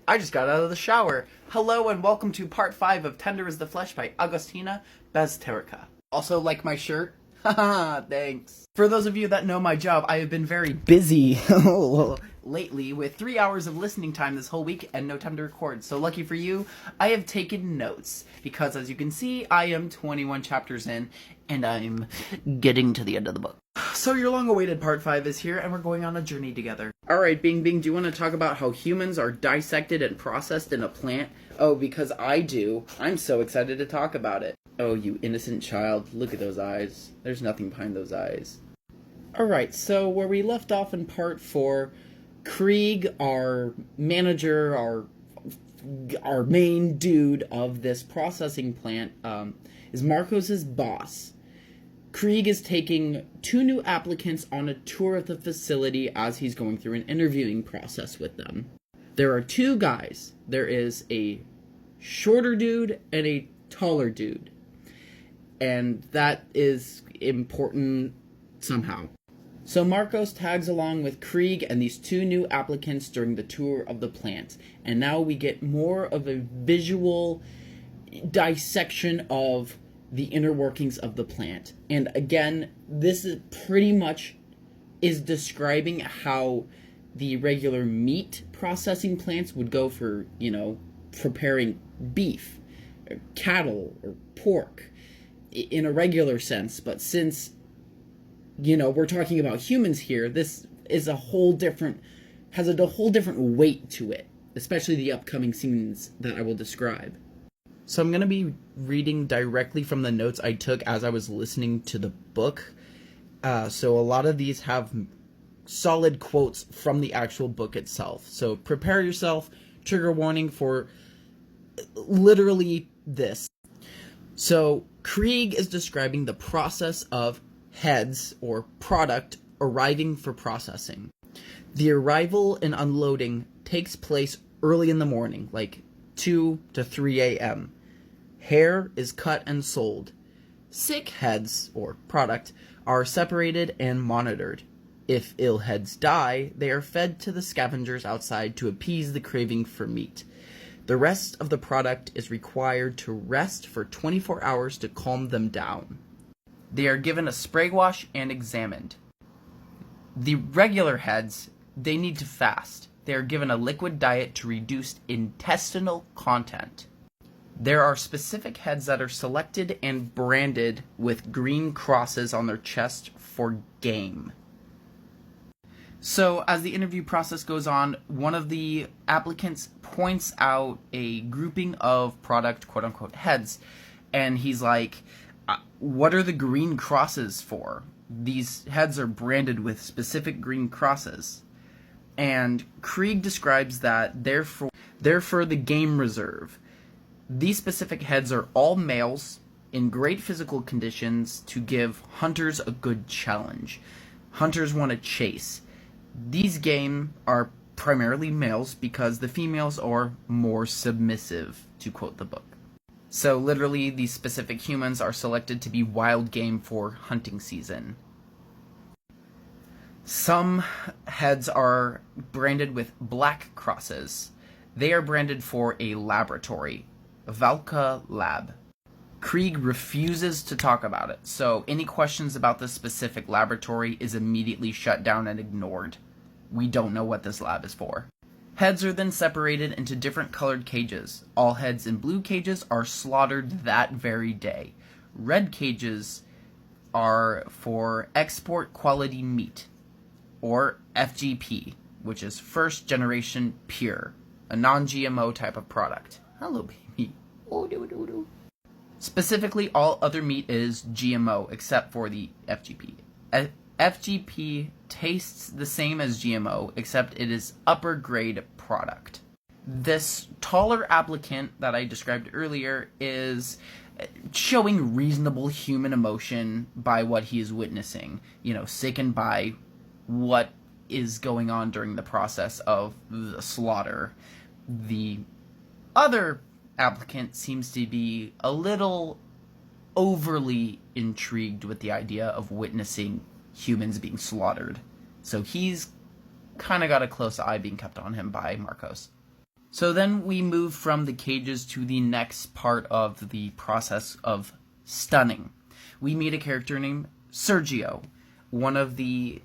I just got out of the shower. Hello and welcome to part 5 of Tender is the Flesh by Agostina Bezterka. Also like my shirt? Haha, thanks. For those of you that know my job, I have been very busy lately with 3 hours of listening time this whole week and no time to record. So lucky for you, I have taken notes because as you can see, I am 21 chapters in and I'm getting to the end of the book. So your long-awaited part 5 is here and we're going on a journey together. Alright, Bing Bing, do you want to talk about how humans are dissected and processed in a plant? Oh, because I do. I'm so excited to talk about it. Oh, you innocent child. Look at those eyes. There's nothing behind those eyes. Alright, so where we left off in part 4, Krieg, our manager, our main dude of this processing plant, is Marcos's boss. Krieg is taking 2 new applicants on a tour of the facility as he's going through an interviewing process with them. There are 2 guys. There is a shorter dude and a taller dude. And that is important somehow. So Marcos tags along with Krieg and these 2 new applicants during the tour of the plant. And now we get more of a visual dissection of the inner workings of the plant. And again, this is pretty much describing how the regular meat processing plants would go for, preparing beef, or cattle, or pork in a regular sense. But since, we're talking about humans here, this is has a whole different weight to it, especially the upcoming scenes that I will describe. So I'm going to be reading directly from the notes I took as I was listening to the book. So a lot of these have solid quotes from the actual book itself. So prepare yourself, trigger warning for literally this. So Krieg is describing the process of heads or product arriving for processing. The arrival and unloading takes place early in the morning, like 2 to 3 a.m. Hair is cut and sold. Sick heads, or product, are separated and monitored. If ill heads die, they are fed to the scavengers outside to appease the craving for meat. The rest of the product is required to rest for 24 hours to calm them down. They are given a spray wash and examined. The regular heads, they need to fast. They are given a liquid diet to reduce intestinal content. There are specific heads that are selected and branded with green crosses on their chest for game. So, as the interview process goes on, one of the applicants points out a grouping of product, quote-unquote, heads, and he's like, what are the green crosses for? These heads are branded with specific green crosses. And Krieg describes that they're for the game reserve. These specific heads are all males in great physical conditions to give hunters a good challenge. Hunters want to chase. These game are primarily males because the females are more submissive, to quote the book. So literally, these specific humans are selected to be wild game for hunting season. Some heads are branded with black crosses. They are branded for a laboratory, Valka Lab. Krieg refuses to talk about it, so any questions about this specific laboratory is immediately shut down and ignored. We don't know what this lab is for. Heads are then separated into different colored cages. All heads in blue cages are slaughtered that very day. Red cages are for export quality meat, or FGP, which is first generation pure, a non-GMO type of product. Hello, baby. Oh, do. Specifically, all other meat is GMO except for the FGP. FGP tastes the same as GMO, except it is upper grade product. This taller applicant that I described earlier is showing reasonable human emotion by what he is witnessing, sickened by what is going on during the process of the slaughter. The other applicant seems to be a little overly intrigued with the idea of witnessing humans being slaughtered. So he's kind of got a close eye being kept on him by Marcos. So then we move from the cages to the next part of the process of stunning. We meet a character named Sergio, one of the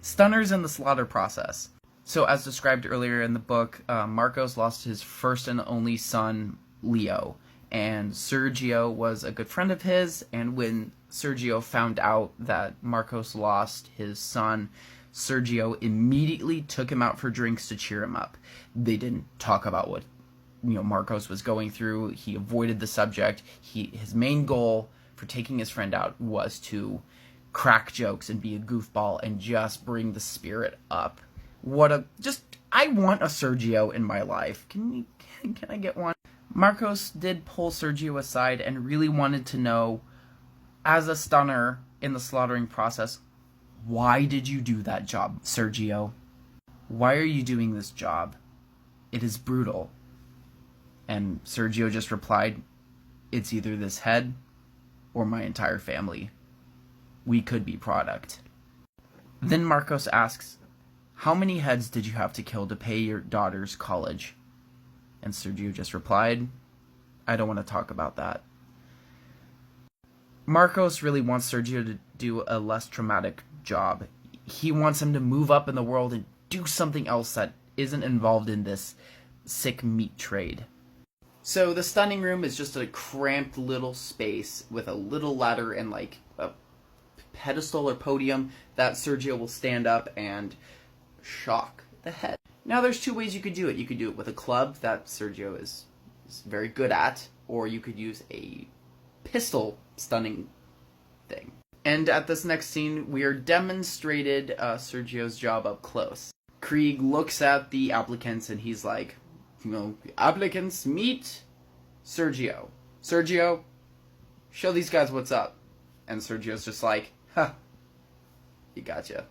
stunners in the slaughter process. So as described earlier in the book, Marcos lost his first and only son, Leo, and Sergio was a good friend of his, and when Sergio found out that Marcos lost his son, Sergio immediately took him out for drinks to cheer him up. They didn't talk about what Marcos was going through. He avoided the subject. His main goal for taking his friend out was to crack jokes and be a goofball and just bring the spirit up. I want a Sergio in my life. Can I get one? Marcos did pull Sergio aside and really wanted to know, as a stunner in the slaughtering process, why did you do that job, Sergio? Why are you doing this job? It is brutal. And Sergio just replied, it's either this head or my entire family. We could be product. Then Marcos asks, how many heads did you have to kill to pay your daughter's college? And Sergio just replied, I don't want to talk about that. Marcos really wants Sergio to do a less traumatic job. He wants him to move up in the world and do something else that isn't involved in this sick meat trade. So the stunning room is just a cramped little space with a little ladder and like a pedestal or podium that Sergio will stand up and shock the head. Now there's two ways you could do it. You could do it with a club that Sergio is very good at, or you could use a pistol stunning thing. And at this next scene, we are demonstrated Sergio's job up close. Krieg looks at the applicants and he's like, applicants, meet Sergio. Sergio, show these guys what's up. And Sergio's just like, you gotcha.